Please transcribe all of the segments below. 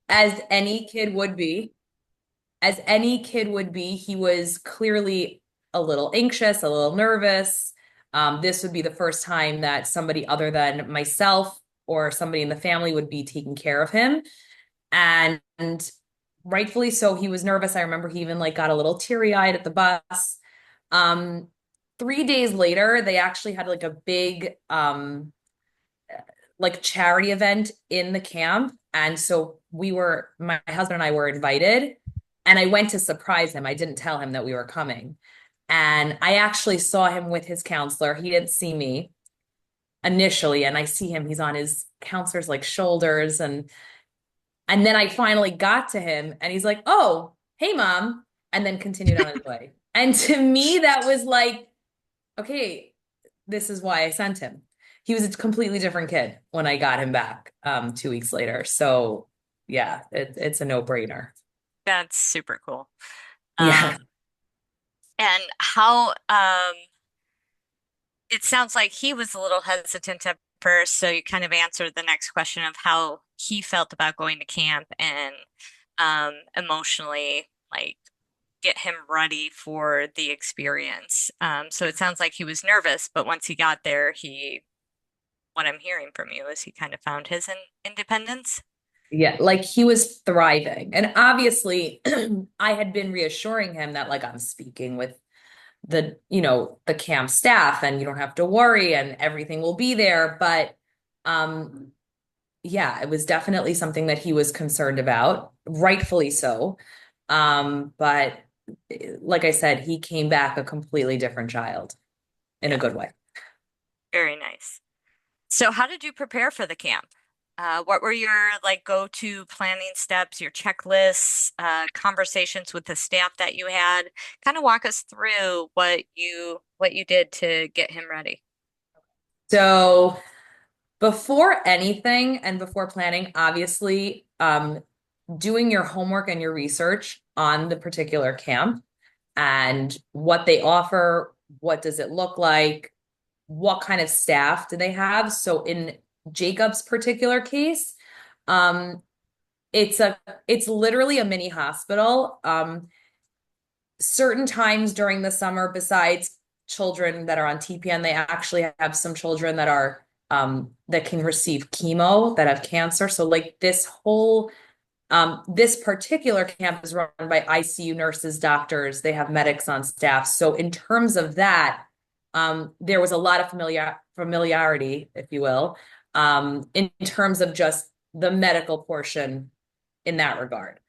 as any kid would be, as any kid would be, he was clearly a little anxious, a little nervous. This would be the first time that somebody other than myself or somebody in the family would be taking care of him. And rightfully so, he was nervous. I remember he even like got a little teary-eyed at the bus. Um, 3 days later, they actually had like a big like charity event in the camp. And so my husband and I were invited, and I went to surprise him. I didn't tell him that we were coming. And I actually saw him with his counselor. He didn't see me initially, and I see him, he's on his counselor's like shoulders, and then I finally got to him and he's like, "Oh, hey mom," and then continued on his way. And to me, that was like, okay, this is why I sent him. He was a completely different kid when I got him back 2 weeks later. So yeah, it's a no-brainer. That's super cool. Um, Yeah. and how, it sounds like he was a little hesitant at first, so you kind of answered the next question of how he felt about going to camp and emotionally, like, get him ready for the experience. So it sounds like he was nervous, but once he got there, what I'm hearing from you is he kind of found his independence. Yeah, like he was thriving. And obviously, I had been reassuring him that like I'm speaking with the camp staff and you don't have to worry and everything will be there. But um yeah, it was definitely something that he was concerned about, rightfully so. But like I said, he came back a completely different child in a Yeah, good way. very nice. So how did you prepare for the camp? What were your like go-to planning steps, your checklists, conversations with the staff that you had? Kind of walk us through what you did to get him ready. So before anything and before planning, obviously, doing your homework and your research on the particular camp and what they offer, what does it look like, what kind of staff do they have. So in Jacob's particular case, um, it's a it's literally a mini hospital. Certain times during the summer, besides children that are on TPN, they actually have some children that are that can receive chemo that have cancer. So like this particular camp is run by ICU nurses, doctors, they have medics on staff. So in terms of that, there was a lot of familiarity, if you will, in terms of just the medical portion in that regard.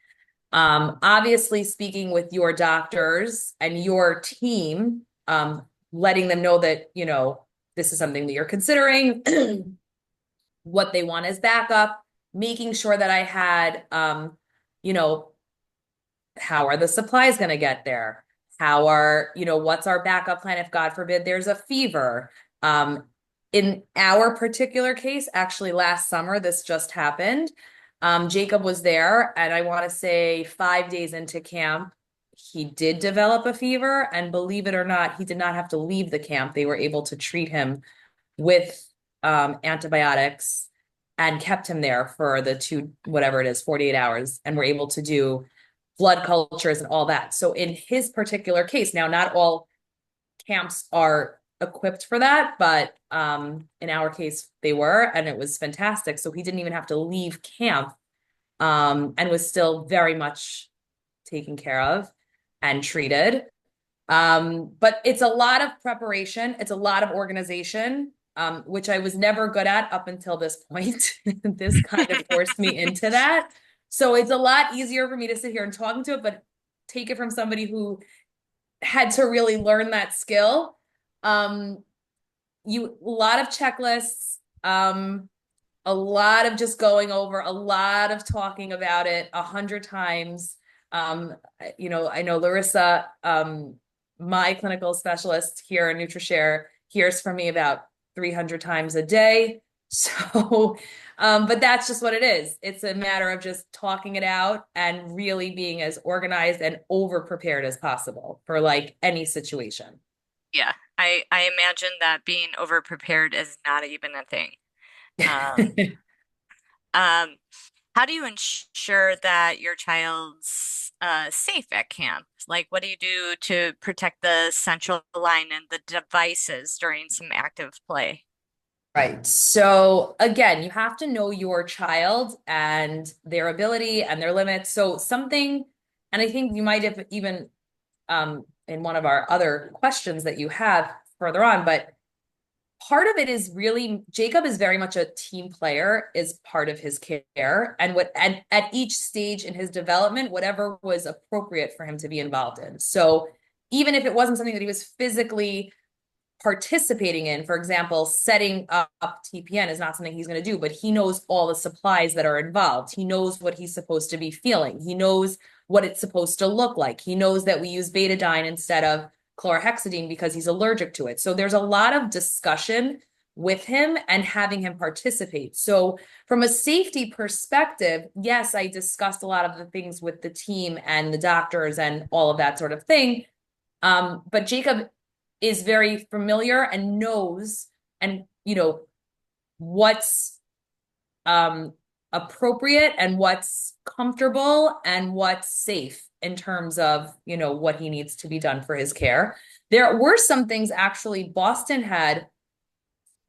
Obviously, speaking with your doctors and your team, letting them know that, this is something that you're considering, what they want as backup, making sure that I had, you know, how are the supplies going to get there? What's our backup plan if God forbid there's a fever? Um, in our particular case, actually last summer, this just happened. Jacob was there, and I want to say 5 days into camp, he did develop a fever. And believe it or not, he did not have to leave the camp. They were able to treat him with antibiotics and kept him there for the whatever it is, 48 hours, and were able to do blood cultures and all that. So in his particular case, now not all camps are equipped for that, but in our case they were, and it was fantastic. So he didn't even have to leave camp, and was still very much taken care of and treated. But it's a lot of preparation, it's a lot of organization, which I was never good at up until this point. This kind of forced me into that. So it's a lot easier for me to sit here and talk to it, but take it from somebody who had to really learn that skill. Um, a lot of checklists, a lot of just going over, a lot of talking about it 100 times. I know Larissa, my clinical specialist here in Nutrishare, hears from me about 300 times a day. So, but that's just what it is. It's a matter of just talking it out and really being as organized and over prepared as possible for like any situation. Yeah, I imagine that being over prepared is not even a thing. Um, um, How do you ensure that your child's safe at camp? Like, what do you do to protect the central line and the devices during some active play? Right. So again, you have to know your child and their ability and their limits. So something, and I think you might have even in one of our other questions that you have further on, but part of it is really Jacob is very much a team player is part of his care and what and at each stage in his development, whatever was appropriate for him to be involved in. So even if it wasn't something that he was physically participating in, for example, setting up TPN is not something he's going to do, but he knows all the supplies that are involved. He knows what he's supposed to be feeling. He knows what it's supposed to look like. He knows that we use betadine instead of chlorhexidine because he's allergic to it. So there's a lot of discussion with him and having him participate. So from a safety perspective, yes, I discussed a lot of the things with the team and the doctors and all of that sort of thing. But Jacob is very familiar and knows and what's appropriate and what's comfortable and what's safe in terms of what he needs to be done for his care. There were some things actually Boston had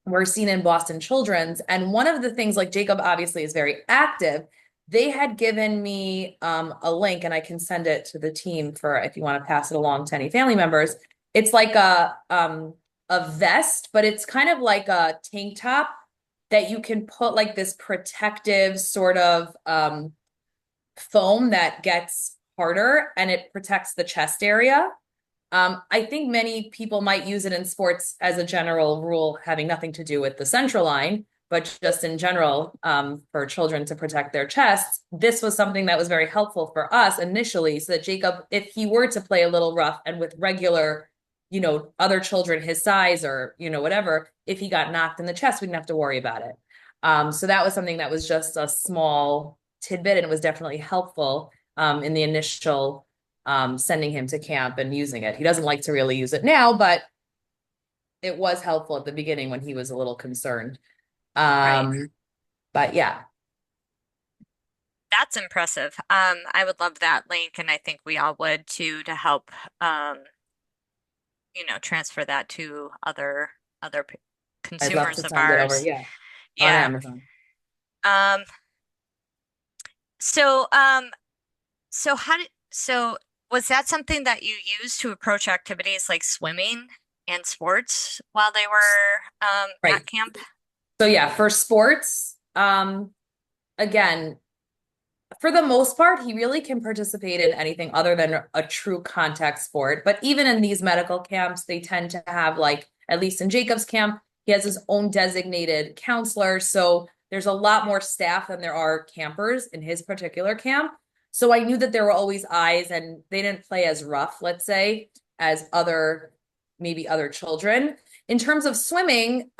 were seen in Boston Children's, and one of the things, like Jacob obviously is very active, they had given me a link, and I can send it to the team for if you want to pass it along to any family members. It's like a vest, but it's kind of like a tank top that you can put like this protective sort of foam that gets harder and it protects the chest area. I think many people might use it in sports as a general rule, having nothing to do with the central line, but just in general, for children to protect their chests. This was something that was very helpful for us initially, so that Jacob, if he were to play a little rough and with regular, other children his size or, whatever, if he got knocked in the chest, we didn't have to worry about it. So that was something that was just a small tidbit, and it was definitely helpful in the initial sending him to camp and using it. He doesn't like to really use it now, but it was helpful at the beginning when he was a little concerned. Right. But yeah, That's impressive. I would love that link, and I think we all would too, to help transfer that to other I'd love to consumers of send it over. ours. Yeah, on Yeah. Amazon. Um, so was that something that you used to approach activities like swimming and sports while they were Right. at camp? So yeah, for sports, again, for the most part, he really can participate in anything other than a true contact sport. But even in these medical camps, they tend to have, like, at least in Jacob's camp, he has his own designated counselor. So there's a lot more staff than there are campers in his particular camp. So I knew that there were always eyes and they didn't play as rough, let's say, as maybe other children. In terms of swimming,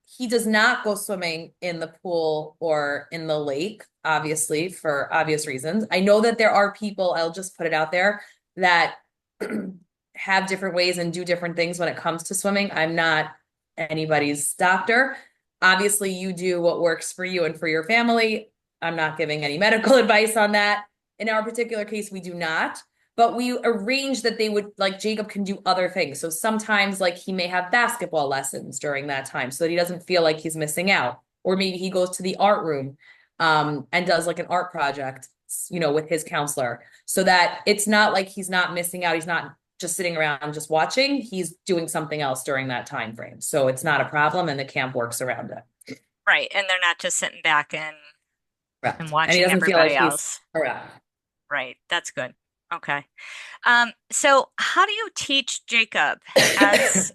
he does not go swimming in the pool or in the lake, obviously, for obvious reasons. I know that there are people, I'll just put it out there, that have different ways and do different things when it comes to swimming. I'm not anybody's doctor. Obviously, you do what works for you and for your family. I'm not giving any medical advice on that. In our particular case, we do not. But we arranged that they would, like, Jacob can do other things. So sometimes, like, he may have basketball lessons during that time so that he doesn't feel like he's missing out. Or maybe he goes to the art room and does like an art project, with his counselor, so that it's not like he's not missing out. He's not just sitting around just watching. He's doing something else during that time frame. So it's not a problem, and the camp works around it. Right, and they're not just sitting back and Correct. And he watching doesn't feel like everybody he's else. correct. Right, that's good. Okay. So how do you teach Jacob as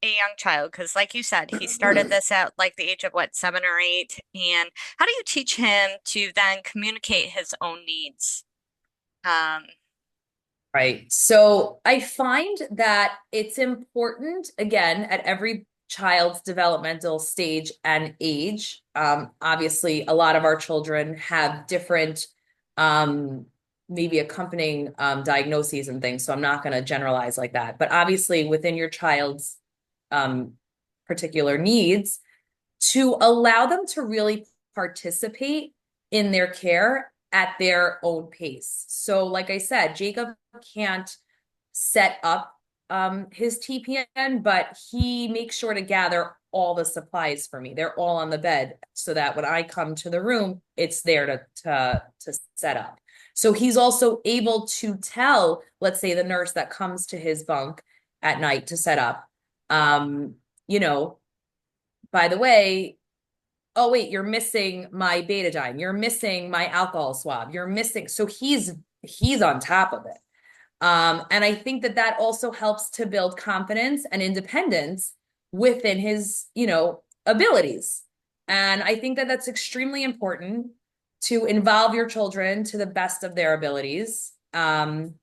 a young child? Because like you said, he started this at like the age of what, 7 or 8? And how do you teach him to then communicate his own needs? Um, Right. So I find that it's important, again, at every child's developmental stage and age. Obviously, a lot of our children have different, maybe accompanying diagnoses and things. So I'm not going to generalize like that. But obviously, within your child's um, particular needs, to allow them to really participate in their care at their own pace. So, like I said, Jacob can't set up his TPN, but he makes sure to gather all the supplies for me. They're all on the bed so that when I come to the room, it's there to set up. So he's also able to tell, let's say, the nurse that comes to his bunk at night to set up, um, you know, by the way, oh wait, you're missing my betadine, you're missing my alcohol swab, you're missing. So he's on top of it. And I think that that also helps to build confidence and independence within his, abilities. And I think that that's extremely important to involve your children to the best of their abilities. And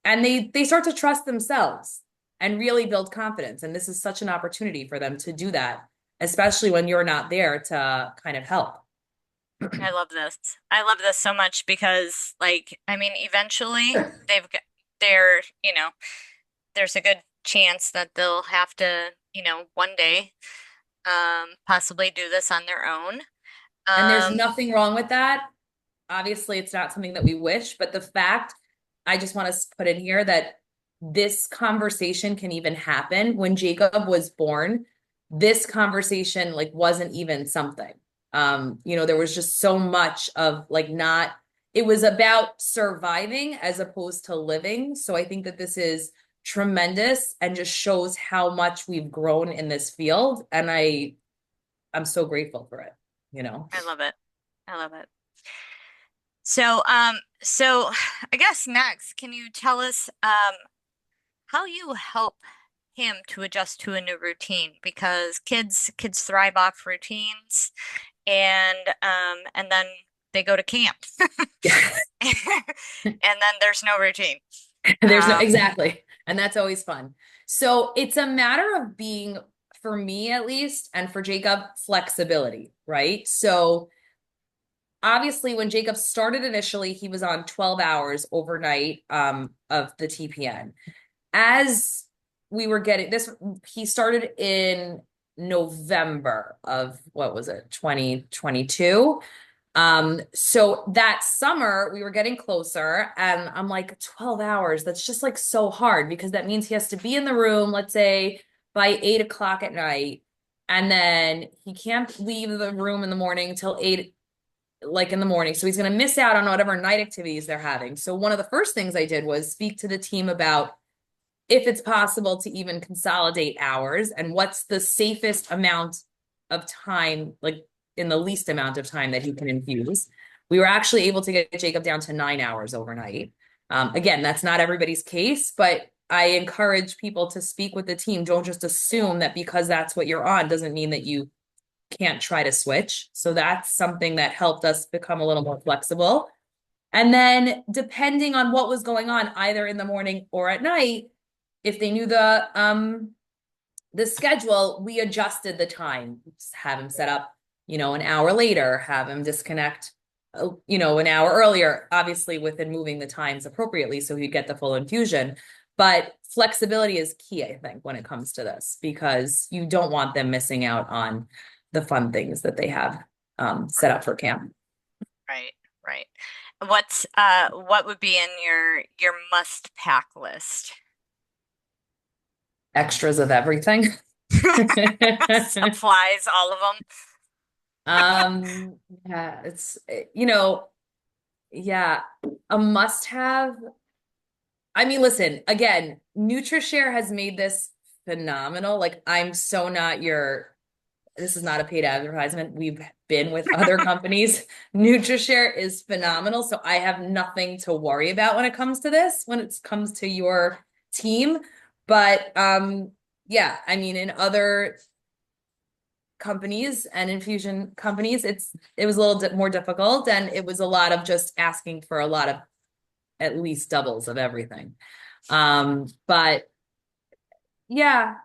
they start to trust themselves and really build confidence. And this is such an opportunity for them to do that, especially when you're not there to kind of help. I love this. I love this so much because, like, I mean, eventually they're, there's a good chance that they'll have to, one day, possibly do this on their own. And there's Um, nothing wrong with that. Obviously, it's not something that we wish, but the fact I just want to put in here that this conversation can even happen. When Jacob was born, this conversation like wasn't even something. There was just so much of like not, it was about surviving as opposed to living. So I think that this is tremendous and just shows how much we've grown in this field. And I'm so grateful for it. I love it. I love it. So I guess next, can you tell us, how you help him to adjust to a new routine? Because kids thrive off routines, and then they go to camp, and then there's no routine. There's no, Um, exactly. And that's always fun. So it's a matter of being, for me at least, and for Jacob, flexibility, right? So obviously, when Jacob started initially, he was on 12 hours overnight of the TPN. As we were getting this, he started in November of what was it, 2022. So that summer we were getting closer and I'm like 12 hours. That's just like so hard because that means he has to be in the room, let's say by 8 o'clock at night. And then he can't leave the room in the morning till 8, like in the morning. So he's going to miss out on whatever night activities they're having. So one of the first things I did was speak to the team about if it's possible to even consolidate hours and what's the safest amount of time, like in the least amount of time that he can infuse. We were actually able to get Jacob down to 9 hours overnight. Again, that's not everybody's case, but I encourage people to speak with the team. Don't just assume that because that's what you're on doesn't mean that you can't try to switch. So that's something that helped us become a little more flexible. And then depending on what was going on, either in the morning or at night, if they knew the schedule, we adjusted the time. Just have him set up, an hour later, have him disconnect, an hour earlier, obviously within moving the times appropriately so you get the full infusion. But flexibility is key, I think, when it comes to this, because you don't want them missing out on the fun things that they have set up for camp. right, right. What would be in your must pack list? Extras of everything. Supplies, all of them. um, yeah, it's, yeah, a must have. I mean, listen, again, Nutrishare has made this phenomenal. Like, I'm so not this is not a paid advertisement. We've been with other companies. Nutrishare is phenomenal. So I have nothing to worry about when it comes to this, when it comes to your team. But yeah, I mean, in other companies and infusion companies, it was a little more difficult, and it was a lot of just asking for a lot of at least doubles of everything. But yeah,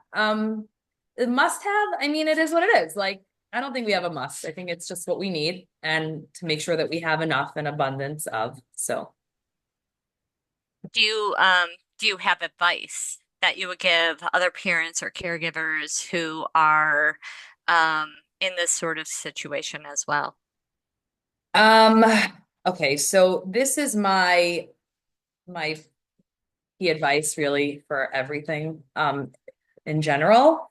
it must have, I mean, it is what it is. Like, I don't think we have a must. I think it's just what we need and to make sure that we have enough and abundance of. So Do you have advice that you would give other parents or caregivers who are in this sort of situation as well? Um, okay, so this is my key advice really for everything in general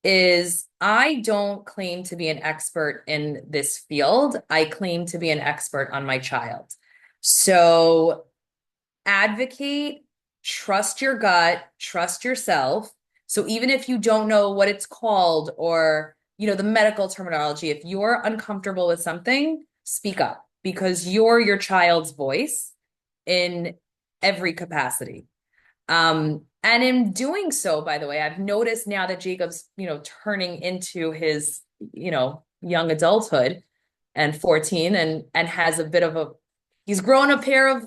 is I don't claim to be an expert in this field. I claim to be an expert on my child. So advocate, trust your gut, trust yourself. So even if you don't know what it's called or, the medical terminology, if you're uncomfortable with something, speak up because you're your child's voice in every capacity. And in doing so, by the way, I've noticed now that Jacob's, turning into his, young adulthood and 14 and has a bit of he's grown a pair of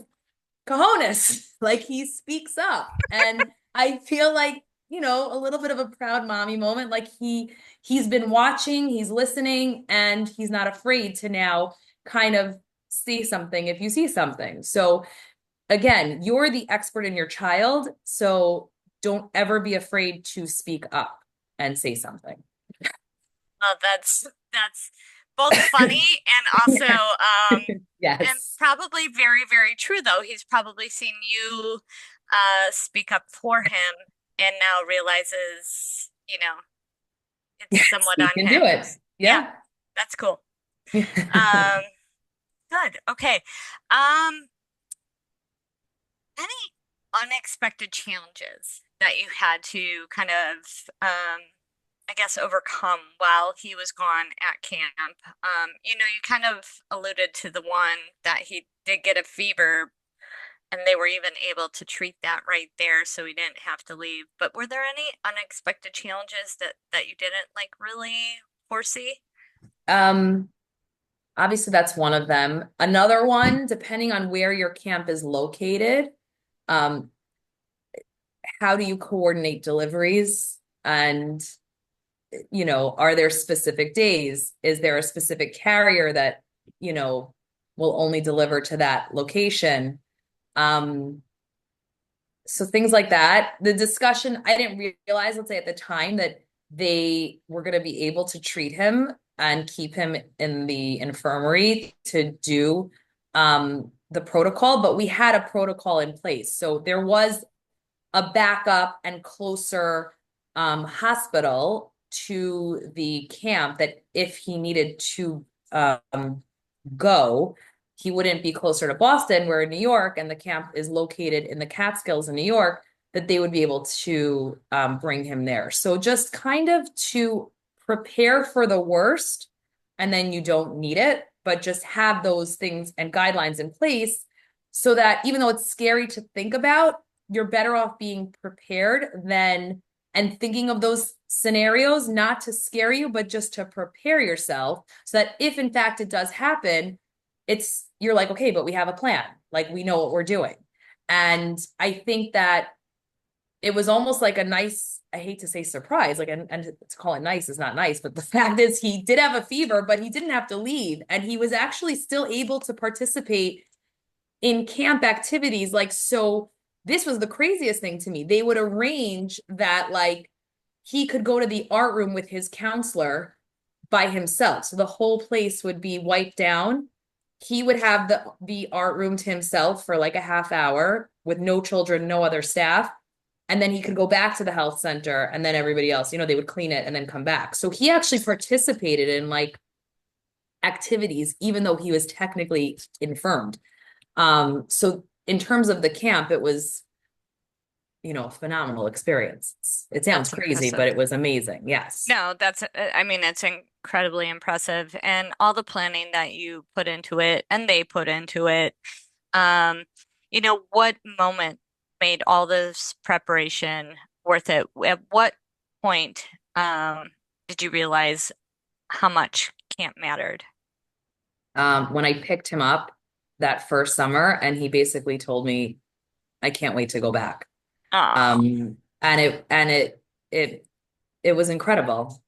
cojones. Like he speaks up. And I feel like, a little bit of a proud mommy moment. Like he's been watching, he's listening, and he's not afraid to now kind of say something if you see something. So again, you're the expert in your child, so don't ever be afraid to speak up and say something. Well, that's both funny and also and Yes. probably very, very true though. He's probably seen you speak up for him and now realizes, it's Yes, somewhat he on can him. do it. Yeah, Yeah. that's cool. Um, Good. Okay. Um, any unexpected challenges that you had to kind of, I guess, overcome while he was gone at camp? You kind of alluded to the one that he did get a fever, and they were even able to treat that right there, so he didn't have to leave. But were there any unexpected challenges that you didn't like really foresee? Um, Obviously that's one of them. Another one, depending on where your camp is located, um, how do you coordinate deliveries? And, are there specific days? Is there a specific carrier that, will only deliver to that location? Um, so things like that. The discussion, I didn't realize, let's say at the time, that they were going to be able to treat him and keep him in the infirmary to do the protocol, but we had a protocol in place. So there was a backup and closer hospital to the camp that if he needed to go, he wouldn't be closer to Boston, where in New York, and the camp is located in the Catskills in New York, that they would be able to bring him there. So just kind of to prepare for the worst, and then you don't need it, but just have those things and guidelines in place so that even though it's scary to think about, you're better off being prepared than and thinking of those scenarios, not to scare you, but just to prepare yourself so that if in fact it does happen, you're like, okay, but we have a plan. Like we know what we're doing. And I think that it was almost like a nice, I hate to say surprise, like, and to call it nice is not nice, but the fact is he did have a fever, but he didn't have to leave. And he was actually still able to participate in camp activities. Like, so this was the craziest thing to me. They would arrange that, like, he could go to the art room with his counselor by himself. So the whole place would be wiped down. He would have the art room to himself for like a half hour with no children, no other staff. And then he could go back to the health center and then everybody else, they would clean it and then come back. So he actually participated in like activities, even though he was technically infirmed. So in terms of the camp, it was, a phenomenal experience. It sounds That's crazy, but impressive. it was amazing. Yes. No, I mean, it's incredibly impressive. And all the planning that you put into it and they put into it. Um, what moment made all this preparation worth it? At what point, did you realize how much camp mattered? When I picked him up that first summer, and he basically told me, I can't wait to go back. Oh, And it was incredible.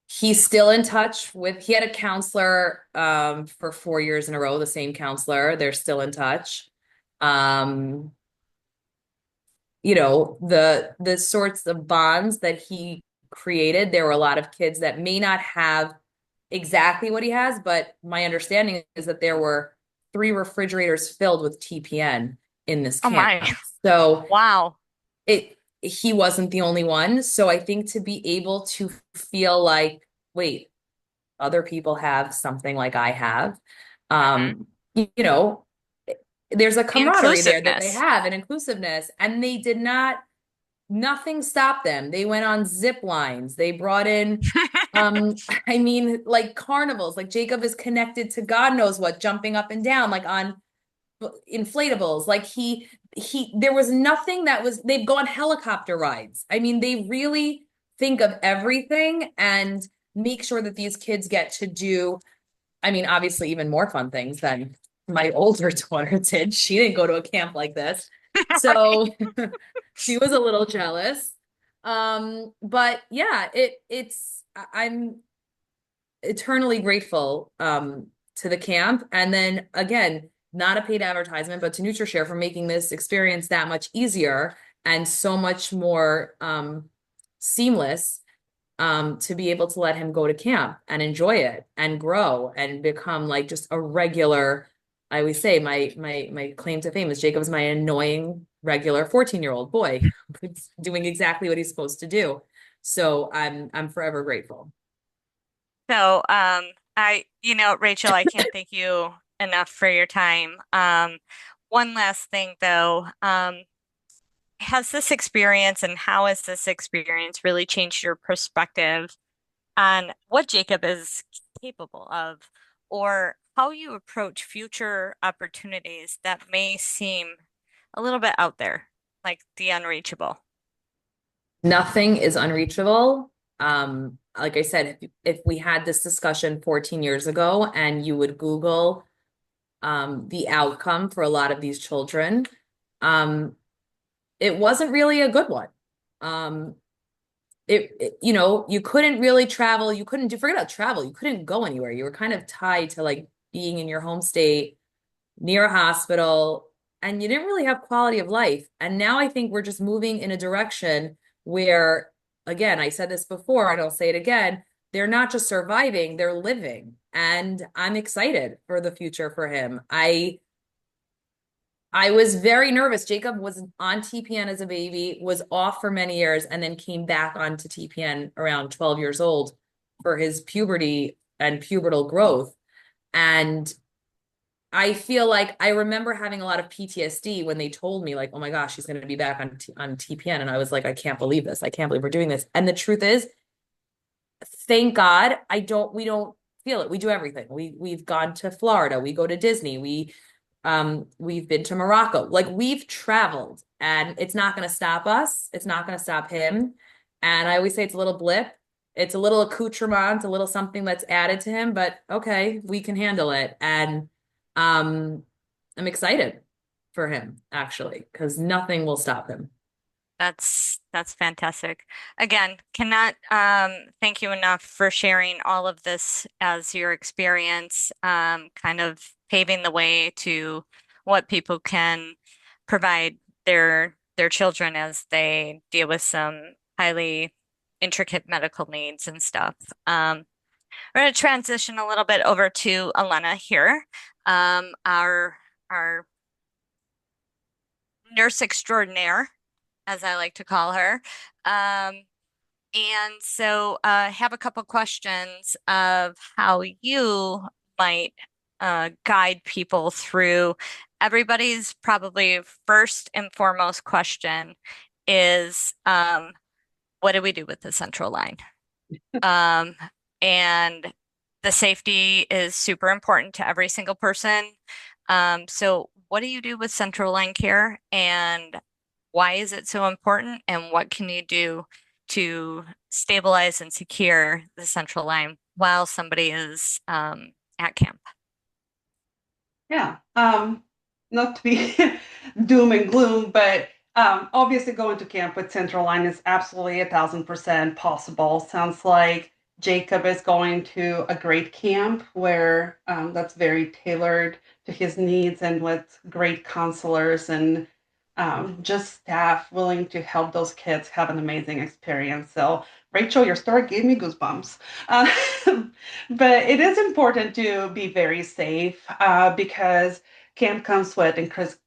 He's still in touch he had a counselor for 4 years in a row, the same counselor. They're still in touch. Um, the sorts of bonds that he created, there were a lot of kids that may not have exactly what he has, but my understanding is that there were 3 refrigerators filled with TPN in this Oh camp. my. So Wow. he wasn't the only one. So I think to be able to feel like, wait, other people have something like I have, Hmm. you know, there's a The camaraderie there that they inclusiveness. have, an inclusiveness, and they did not, nothing stopped them. They went on zip lines. They brought in, I mean, like carnivals. Like Jacob is connected to God knows what, jumping up and down, like on inflatables. Like there was nothing that was, they'd go on helicopter rides. I mean, they really think of everything and make sure that these kids get to do, I mean, obviously even more fun things than my older daughter did. She didn't go to a camp like this. Right. So she was a little jealous. But yeah, I'm eternally grateful to the camp. And then again, not a paid advertisement, but to Nutrishare for making this experience that much easier and so much more seamless, to be able to let him go to camp and enjoy it and grow and become like just a regular. I always say my claim to fame is Jacob's my annoying regular 14-year-old boy who's doing exactly what he's supposed to do. So I'm forever grateful. So, Rachel, I can't thank you enough for your time. One last thing though, has this experience and how has this experience really changed your perspective on what Jacob is capable of, or how you approach future opportunities that may seem a little bit out there, like the unreachable? Nothing is unreachable. Like I said, if we had this discussion 14 years ago and you would Google the outcome for a lot of these children, um, it wasn't really a good one. Um, you couldn't really travel. You couldn't do, forget about travel. You couldn't go anywhere. You were kind of tied to like being in your home state near a hospital, and you didn't really have quality of life. And now I think we're just moving in a direction where, again, I said this before, and I'll say it again, they're not just surviving, they're living. And I'm excited for the future for him. I was very nervous. Jacob was on TPN as a baby, was off for many years, and then came back onto TPN around 12 years old for his puberty and pubertal growth. And I feel like I remember having a lot of PTSD when they told me, like, oh my gosh, she's going to be back on TPN. And I was like, I can't believe this. I can't believe we're doing this. And the truth is, thank God, we don't feel it. We do everything. We've gone to Florida, we go to Disney, we've been to Morocco. Like we've traveled and it's not going to stop us. It's not going to stop him. And I always say it's a little blip. It's a little accoutrement, a little something that's added to him, but okay, we can handle it. And um, I'm excited for him actually, because nothing will stop him. That's fantastic. Again, cannot thank you enough for sharing all of this as your experience, kind of paving the way to what people can provide their children as they deal with some highly intricate medical needs and stuff. We're going to transition a little bit over to Elena here, our nurse extraordinaire, as I like to call her. And so have a couple questions of how you might guide people through. Everybody's probably first and foremost question is, what do we do with the central line? Um, and the safety is super important to every single person. So what do you do with central line care, and why is it so important? And what can you do to stabilize and secure the central line while somebody is at camp? Yeah, not to be doom and gloom, but obviously going to camp with Central Line is absolutely 1,000% possible. Sounds like Jacob is going to a great camp where that's very tailored to his needs and with great counselors and just staff willing to help those kids have an amazing experience. So Rachel, your story gave me goosebumps. Uh, but it is important to be very safe because camp comes with increased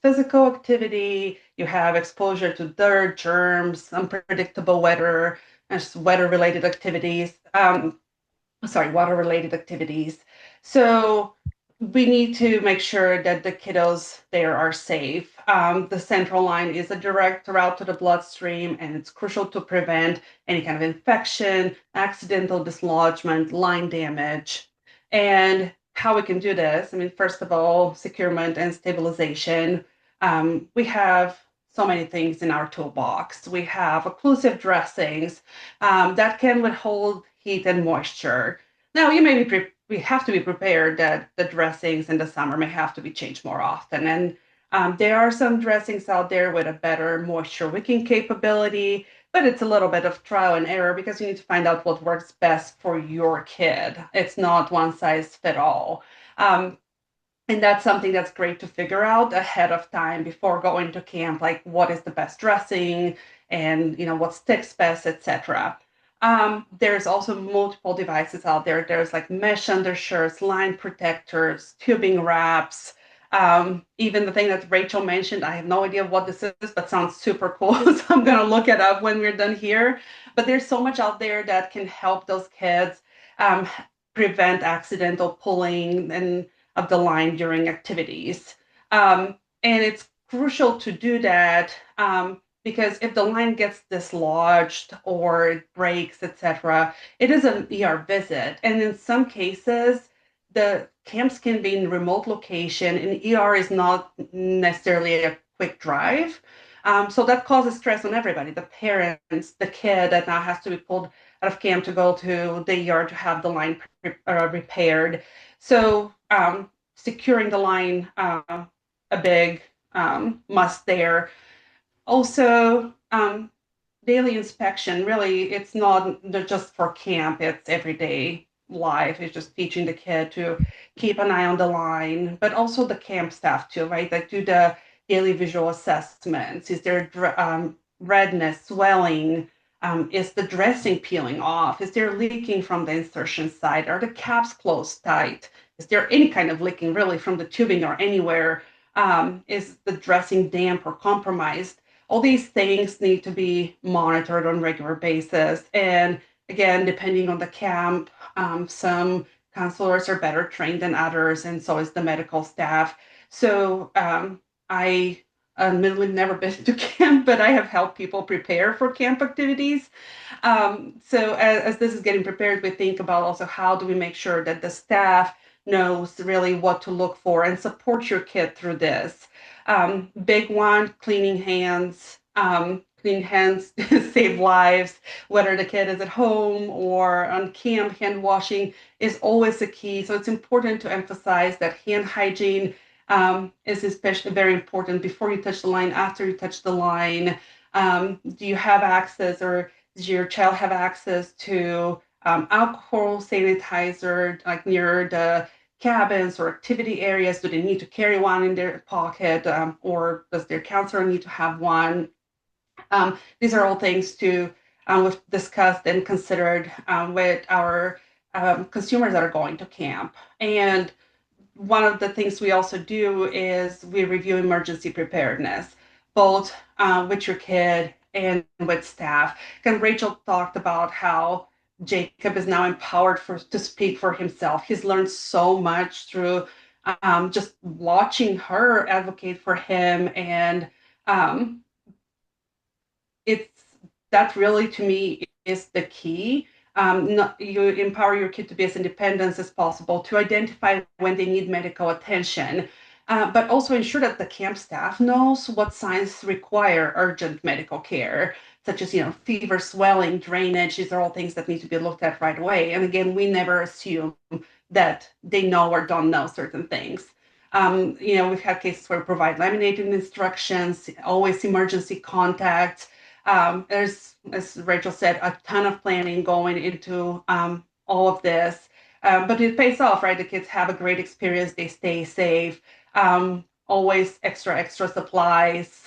physical activity. You have exposure to dirt, germs, unpredictable weather, and weather-related activities. Sorry, water-related activities. So we need to make sure that the kiddos there are safe. The central line is a direct route to the bloodstream, and it's crucial to prevent any kind of infection, accidental dislodgement, line damage. And how we can do this, I mean, first of all, securement and stabilization. We have so many things in our toolbox. We have occlusive dressings that can withhold heat and moisture. Now, we have to be prepared that the dressings in the summer may have to be changed more often. And there are some dressings out there with a better moisture wicking capability, but it's a little bit of trial and error because you need to find out what works best for your kid. It's not one size fit all. Um, and that's something that's great to figure out ahead of time before going to camp, like what is the best dressing and what sticks best, etc. There's also multiple devices out there. There's like mesh undershirts, line protectors, tubing wraps. Even the thing that Rachel mentioned, I have no idea what this is, but sounds super cool. So I'm gonna look it up when we're done here. But there's so much out there that can help those kids um, prevent accidental pulling and of the line during activities. And it's crucial to do that because if the line gets dislodged or it breaks, etc., it is an ER visit. And in some cases, the camps can be in remote location, and ER is not necessarily a quick drive. So that causes stress on everybody, the parents, the kid that now has to be pulled out of camp to go to the ER to have the line repaired. So securing the line, a big must there. Also, daily inspection, really, it's not just for camp, it's everyday life. It's just teaching the kid to keep an eye on the line, but also the camp staff too, right? Like do the daily visual assessments. Is there redness, swelling? Is the dressing peeling off? Is there leaking from the insertion site? Are the caps closed tight? Is there any kind of leaking really from the tubing or anywhere? Is the dressing damp or compromised? All these things need to be monitored on a regular basis. And again, depending on the camp, some counselors are better trained than others, and so is the medical staff. So I admittedly never been to camp, but I have helped people prepare for camp activities. So as this is getting prepared, we think about also how do we make sure that the staff knows really what to look for and support your kid through this. Big one, cleaning hands. Clean hands save lives, whether the kid is at home or on camp. Hand washing is always a key. So it's important to emphasize that hand hygiene is especially very important before you touch the line, after you touch the line. Do you have access, or does your child have access to alcohol sanitizer, like near the cabins or activity areas? Do they need to carry one in their pocket, or does their counselor need to have one? These are all things we've discussed and considered with our consumers that are going to camp. And one of the things we also do is we review emergency preparedness, both with your kid and with staff. And Rachel talked about how Jacob is now empowered to speak for himself. He's learned so much through just watching her advocate for him, and um, it's that really to me is the key. You empower your kid to be as independent as possible, to identify when they need medical attention, but also ensure that the camp staff knows what signs require urgent medical care, such as fever, swelling, drainage. These are all things that need to be looked at right away. And again, we never assume that they know or don't know certain things. We've had cases where we provide laminated instructions, always emergency contact. There's, as Rachel said, a ton of planning going into all of this, but it pays off, right? The kids have a great experience, they stay safe, always extra supplies,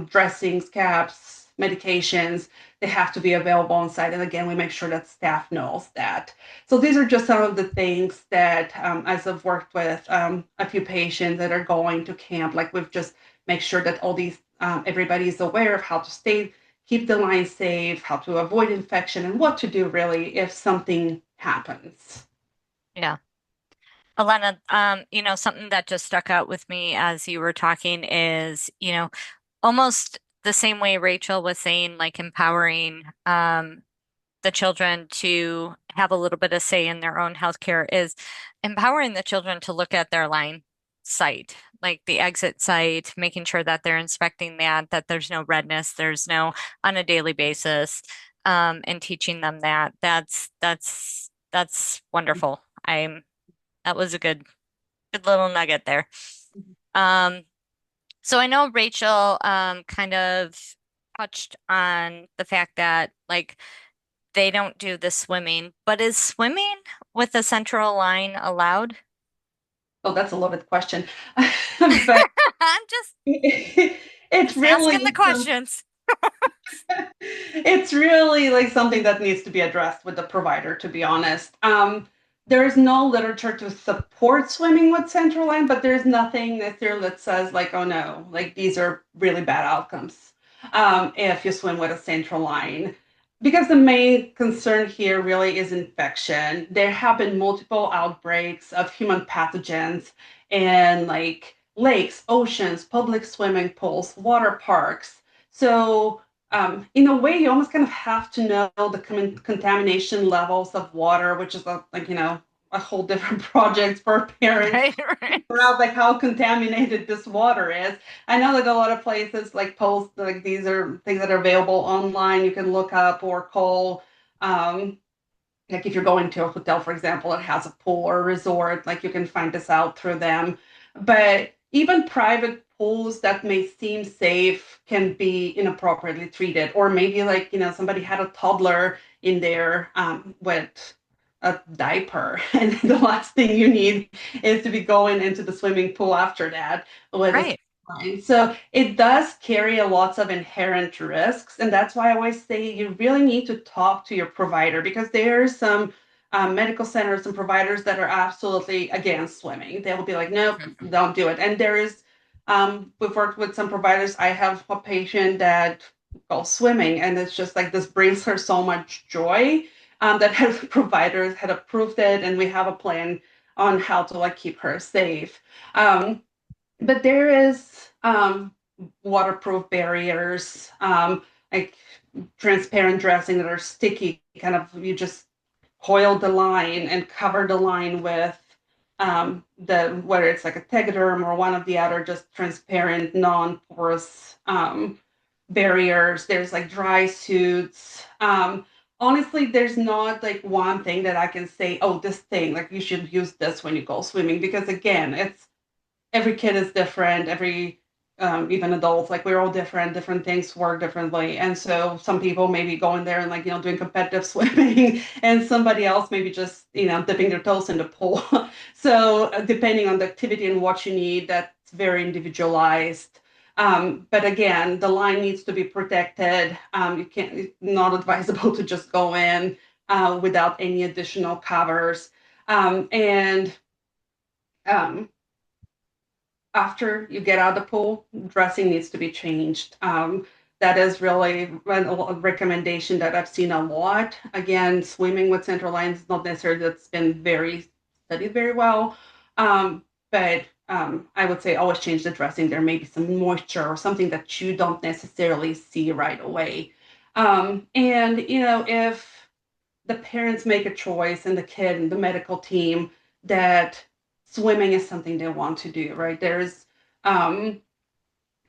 dressings, caps, medications, they have to be available on site. And again, we make sure that staff knows that. So these are just some of the things that, as I've worked with a few patients that are going to camp, like we've just make sure that all these everybody is aware of how to keep the line safe, how to avoid infection, and what to do really if something happens. Yeah. Elena, something that just stuck out with me as you were talking is, almost the same way Rachel was saying, like empowering the children to have a little bit of say in their own healthcare is empowering the children to look at their line site, like the exit site, making sure that they're inspecting that there's no redness, there's no on a daily basis, and teaching them that. That's wonderful. That was a good little nugget there. Um, so I know Rachel kind of touched on the fact that like they don't do the swimming, but is swimming with a central line allowed? Oh, that's a loaded question. But I'm just it's just asking the really questions. it's really like something that needs to be addressed with the provider, to be honest. There is no literature to support swimming with central line, but there's nothing necessarily that says like, oh no, like these are really bad outcomes if you swim with a central line. Because the main concern here really is infection. There have been multiple outbreaks of human pathogens in like lakes, oceans, public swimming pools, water parks. So in a way, you almost kind of have to know the contamination levels of water, which is a whole different project for parents Right, right. figure out like how contaminated this water is. I know that a lot of places like post like these are things that are available online. You can look up or call. Like if you're going to a hotel, for example, it has a pool or a resort, like you can find this out through them. But even private pools that may seem safe can be inappropriately treated, or maybe like somebody had a toddler in there with a diaper, and the last thing you need is to be going into the swimming pool after that with a Right. line. So it does carry a lots of inherent risks, and that's why I always say you really need to talk to your provider because there's some medical centers and providers that are absolutely against swimming. They will be like, nope, don't do it. And we've worked with some providers. I have a patient that goes swimming, and it's just like this brings her so much joy that her providers had approved it, and we have a plan on how to like keep her safe. But there is waterproof barriers, like transparent dressing that are sticky. Kind of you just coil the line and cover the line with the whether it's like a Tegaderm or one of the other just transparent, non-porous barriers. There's like dry suits. Honestly, there's not like one thing that I can say, oh, this thing, like you should use this when you go swimming, because again, it's every kid is different, every even adults, like we're all different things work differently. And so some people maybe going there and like doing competitive swimming and somebody else maybe just dipping their toes in the pool. So depending on the activity and what you need, that's very individualized. But again, the line needs to be protected. You can't, it's not advisable to just go in without any additional covers. And after you get out of the pool, dressing needs to be changed. That is really a recommendation that I've seen a lot. Again, swimming with central lines is not necessarily that's been very studied very well, but I would say always change the dressing. There may be some moisture or something that you don't necessarily see right away. And if the parents make a choice and the kid and the medical team that swimming is something they want to do, right? There's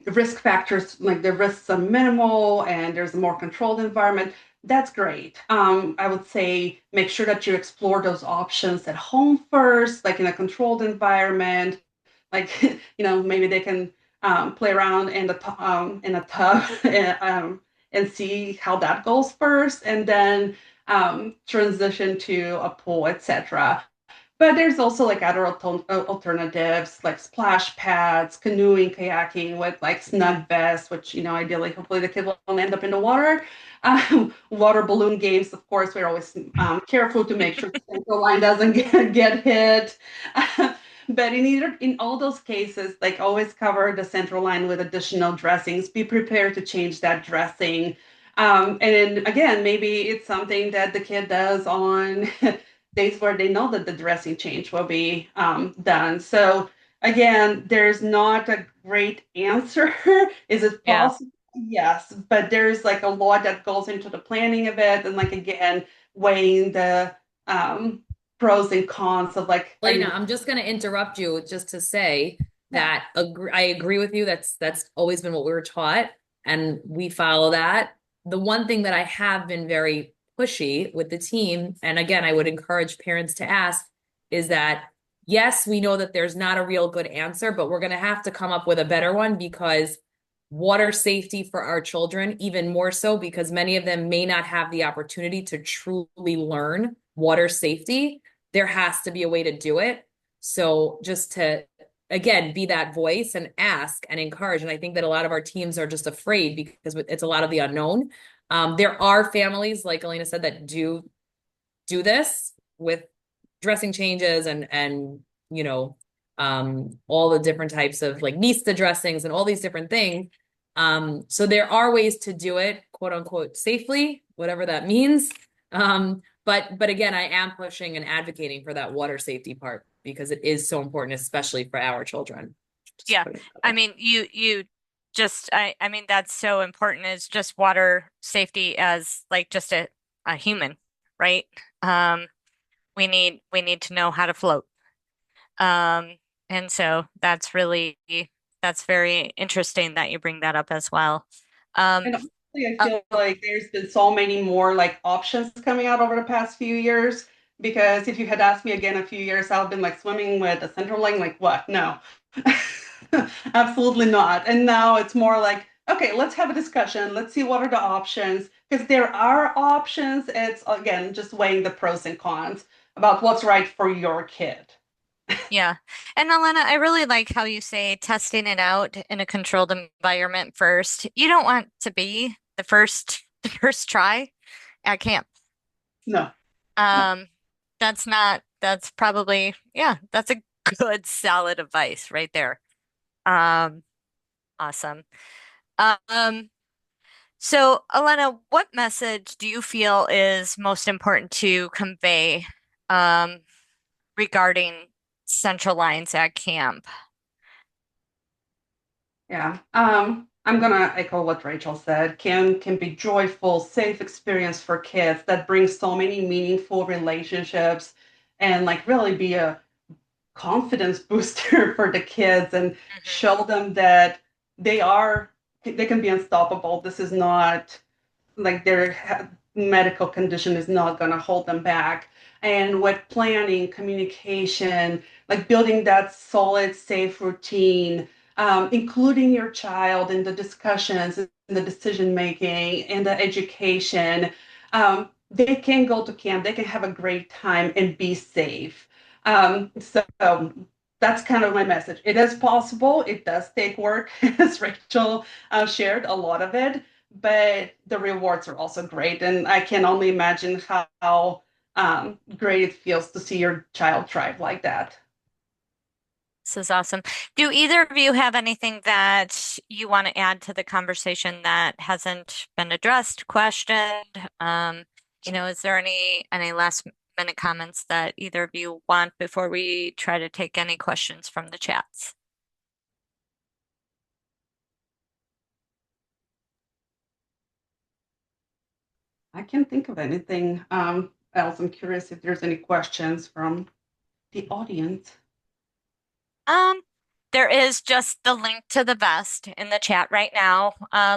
risk factors, like the risks are minimal and there's a more controlled environment. That's great. I would say make sure that you explore those options at home first, like in a controlled environment. Like, maybe they can play around in a tub and see how that goes first, and then transition to a pool, etc. But there's also like other alternatives like splash pads, canoeing, kayaking with like snug vests, which, ideally, hopefully the kid won't end up in the water. Water balloon games, of course, we're always careful to make sure the central line doesn't get hit. But in all those cases, like always cover the central line with additional dressings. Be prepared to change that dressing. And then again, maybe it's something that the kid does on days where they know that the dressing change will be done. So again, there's not a great answer. Is it Yeah. possible? Yes, but there's like a lot that goes into the planning of it, and like again, weighing the pros and cons of like, are Lena, you? I'm just going to interrupt you just to say Yeah, that I agree with you. That's always been what we were taught, and we follow that. The one thing that I have been very pushy with the team, and again, I would encourage parents to ask, is that yes, we know that there's not a real good answer, but we're going to have to come up with a better one because water safety for our children, even more so because many of them may not have the opportunity to truly learn water safety. There has to be a way to do it. So just to, again, be that voice and ask and encourage. And I think that a lot of our teams are just afraid because it's a lot of the unknown. There are families, like Elena said, that do this with dressing changes and all the different types of like Nista dressings and all these different things. So there are ways to do it, quote unquote, safely, whatever that means. But again, I am pushing and advocating for that water safety part because it is so important, especially for our children. Just Yeah. putting it out I there. mean, you just, I mean, that's so important. Is just water safety as like just a human, right? Um, we need to know how to float. Um, and so that's very interesting that you bring that up as well. Um, and honestly, I uh, feel like there's been so many more like options coming out over the past few years. Because if you had asked me again a few years, I've been like swimming with a central line, like what? No, absolutely not. And now it's more like, okay, let's have a discussion. Let's see what are the options. Because there are options. It's again just weighing the pros and cons about what's right for your kid. yeah. And Elena, I really like how you say testing it out in a controlled environment first. You don't want to be the first the first try at camp. No, no. Um, that's probably, yeah, that's a good solid advice right there. Um, awesome. Um, so Elena, what message do you feel is most important to convey um regarding central lines at camp? Yeah. I'm gonna echo what Rachel said. Can be joyful, safe experience for kids that brings so many meaningful relationships and like really be a confidence booster for the kids and Hmm. show them that they can be unstoppable. This is not like their medical condition is not going to hold them back. And with planning, communication, like building that solid, safe routine, including your child in the discussions, in the decision making, in the education, they can go to camp, they can have a great time and be safe. So that's kind of my message. It is possible. It does take work, as Rachel shared a lot of it, but the rewards are also great. And I can only imagine how great it feels to see your child thrive like that. This is awesome. Do either of you have anything that you want to add to the conversation that hasn't been addressed, questioned? Is there any last minute comments that either of you want before we try to take any questions from the chats? I can't think of anything else. I'm curious if there's any questions from the audience. Um, there is just the link to the vest in the chat right now.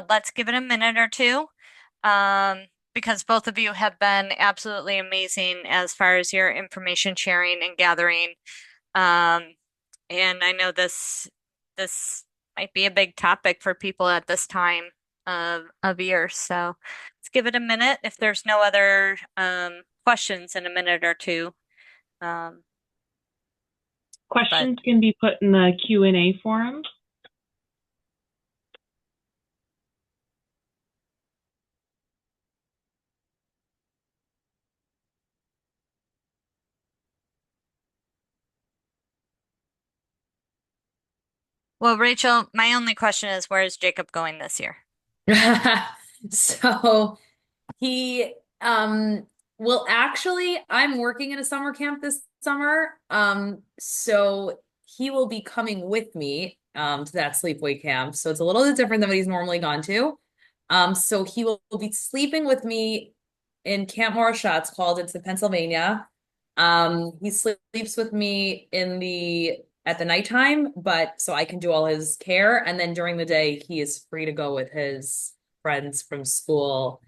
Let's give it a minute or two. Because both of you have been absolutely amazing as far as your information sharing and gathering. Um, and I know this might be a big topic for people at this time of year. So let's give it a minute. If there's no other questions in a minute or two, um, but Questions can be put in the Q&A forum. well, Rachel, my only question is, where is Jacob going this year? So he well actually I'm working in a summer camp this summer. So he will be coming with me to that sleepaway camp. So it's a little bit different than what he's normally gone to. So he will be sleeping with me in Camp Morisha, it's called. It's in Pennsylvania. He sleeps with me in the at the nighttime, but so I can do all his care. And then during the day, he is free to go with his friends from school.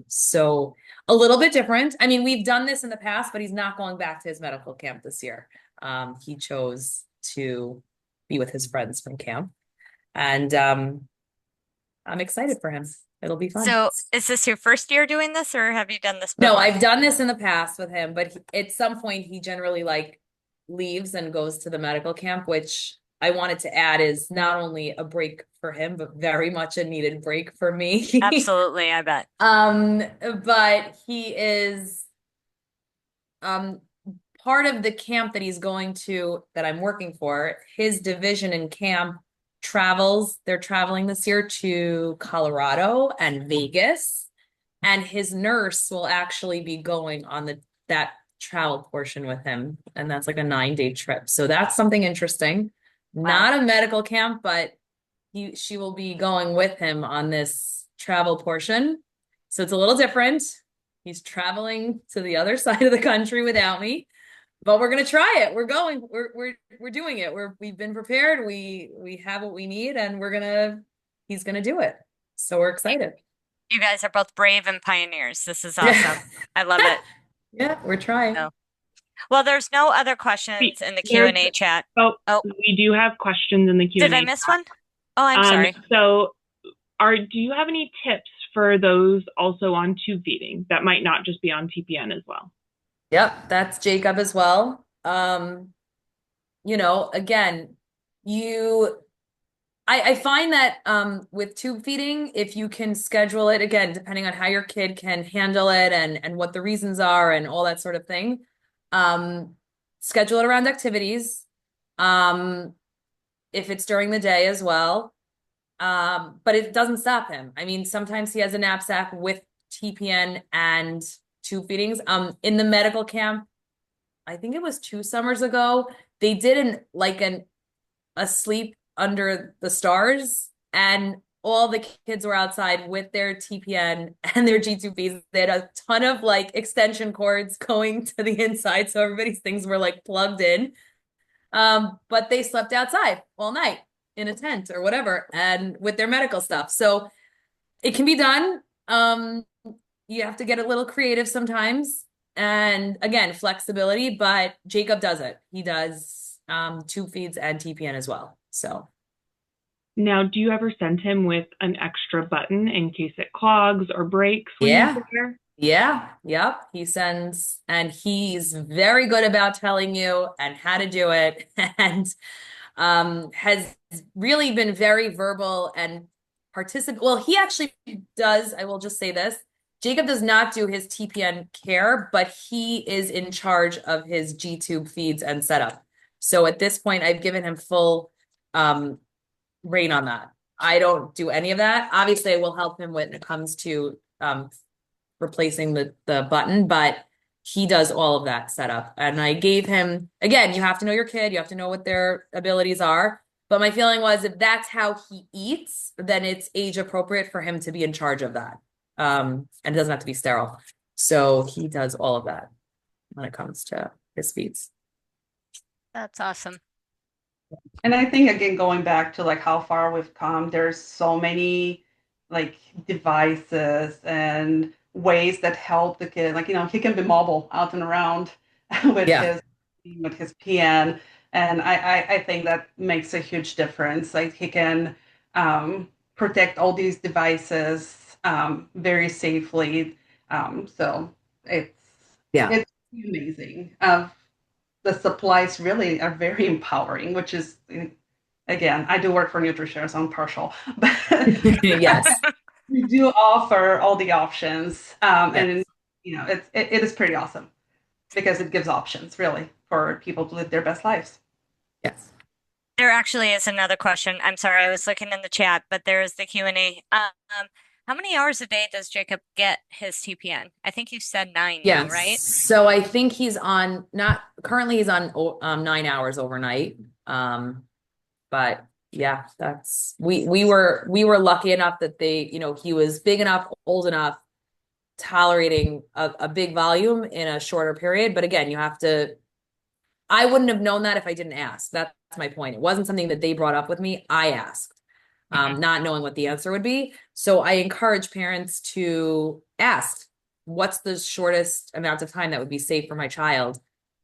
So a little bit different. I mean, we've done this in the past, but he's not going back to his medical camp this year. He chose to be with his friends from camp. And I'm excited for him. It'll be fun. So is this your first year doing this, or have you done this No, before? I've done this in the past with him, but at some point he generally like leaves and goes to the medical camp, which I wanted to add is not only a break for him, but very much a needed break for me. Absolutely, I bet. But he is um part of the camp that he's going to that I'm working for, his division in camp travels. They're traveling this year to Colorado and Vegas, and his nurse will actually be going on that travel portion with him, and that's like a 9-day trip. So that's something interesting. Wow. Not a medical camp, but she will be going with him on this travel portion. So it's a little different. He's traveling to the other side of the country without me. But we're gonna try it. We're going. We're doing it. We've been prepared. We have what we need, and he's gonna do it. So we're excited. You guys are both brave and pioneers. This is awesome. I love it. Yeah, we're trying. So, well, there's no other questions in the Q&A chat. Oh, Oh, we do have questions in the Q&A. did I miss one? Oh, I'm sorry. So do you have any tips for those also on tube feeding that might not just be on TPN as well? Yep, that's Jacob as well. Again, I find that with tube feeding, if you can schedule it, again, depending on how your kid can handle it and what the reasons are and all that sort of thing, schedule it around activities. If it's during the day as well. But it doesn't stop him. I mean, sometimes he has a knapsack with TPN and tube feedings. In the medical camp, I think it was 2 summers ago, they did a sleep under the stars, and all the kids were outside with their TPN and their G2 feeds. They had a ton of like extension cords going to the inside, so everybody's things were like plugged in. But they slept outside all night in a tent or whatever, and with their medical stuff. So it can be done. You have to get a little creative sometimes. And again, flexibility, but Jacob does it. He does tube feeds and TPN as well. So now, do you ever send him with an extra button in case it clogs or breaks when he's there? Yeah. Yep. He sends, and he's very good about telling you and how to do it, and has really been very verbal and participate. Well, he actually does. I will just say this. Jacob does not do his TPN care, but he is in charge of his G-tube feeds and setup. So at this point, I've given him full rein on that. I don't do any of that. Obviously, I will help him when it comes to replacing the button, but he does all of that setup. And I gave him, again, you have to know your kid, you have to know what their abilities are. But my feeling was if that's how he eats, then it's age appropriate for him to be in charge of that. And it doesn't have to be sterile. So he does all of that when it comes to his feeds. That's awesome. And I think again, going back to like how far we've come, there's so many like devices and ways that help the kid. Like, he can be mobile out and around with his PN. And I think that makes a huge difference. Like he can protect all these devices very safely. So it's amazing. the supplies really are very empowering, which is, again, I do work for Nutrishare, so I'm partial, but Yes. we do offer all the options, and Yes. it is pretty awesome because it gives options really for people to live their best lives. Yes. There actually is another question. I'm sorry, I was looking in the chat, but there is the Q&A. How many hours a day does Jacob get his TPN? I think you said 9 now, Yes. right? So I think he's on not currently he's on 9 hours overnight. But yeah, that's we were lucky enough that he was big enough, old enough, tolerating a big volume in a shorter period. But again, I wouldn't have known that if I didn't ask. That's my point. It wasn't something that they brought up with me. I asked, not knowing what the answer would be. So I encourage parents to ask, what's the shortest amount of time that would be safe for my child,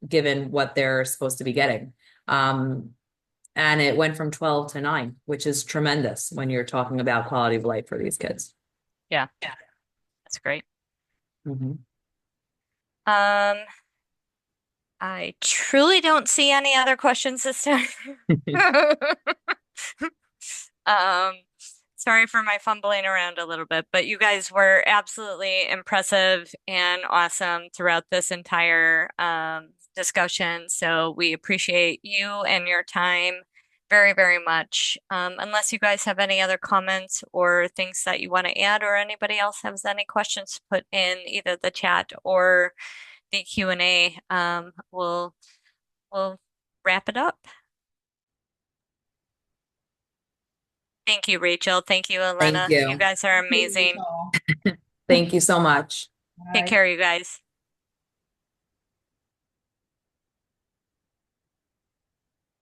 given what they're supposed to be getting? And it went from 12 to 9, which is tremendous when you're talking about quality of life for these kids. Yeah, that's great. Mm-hmm. Um, I truly don't see any other questions this time. Um, sorry for my fumbling around a little bit, but you guys were absolutely impressive and awesome throughout this entire discussion. So we appreciate you and your time very, very much. Unless you guys have any other comments or things that you want to add, or anybody else has any questions to put in either the chat or the Q&A, we'll wrap it up. Thank you, Rachel. Thank you, Thank Elena. You you. guys are Thank you, amazing. Rachel. Thank you so much. Take Bye. care, you guys.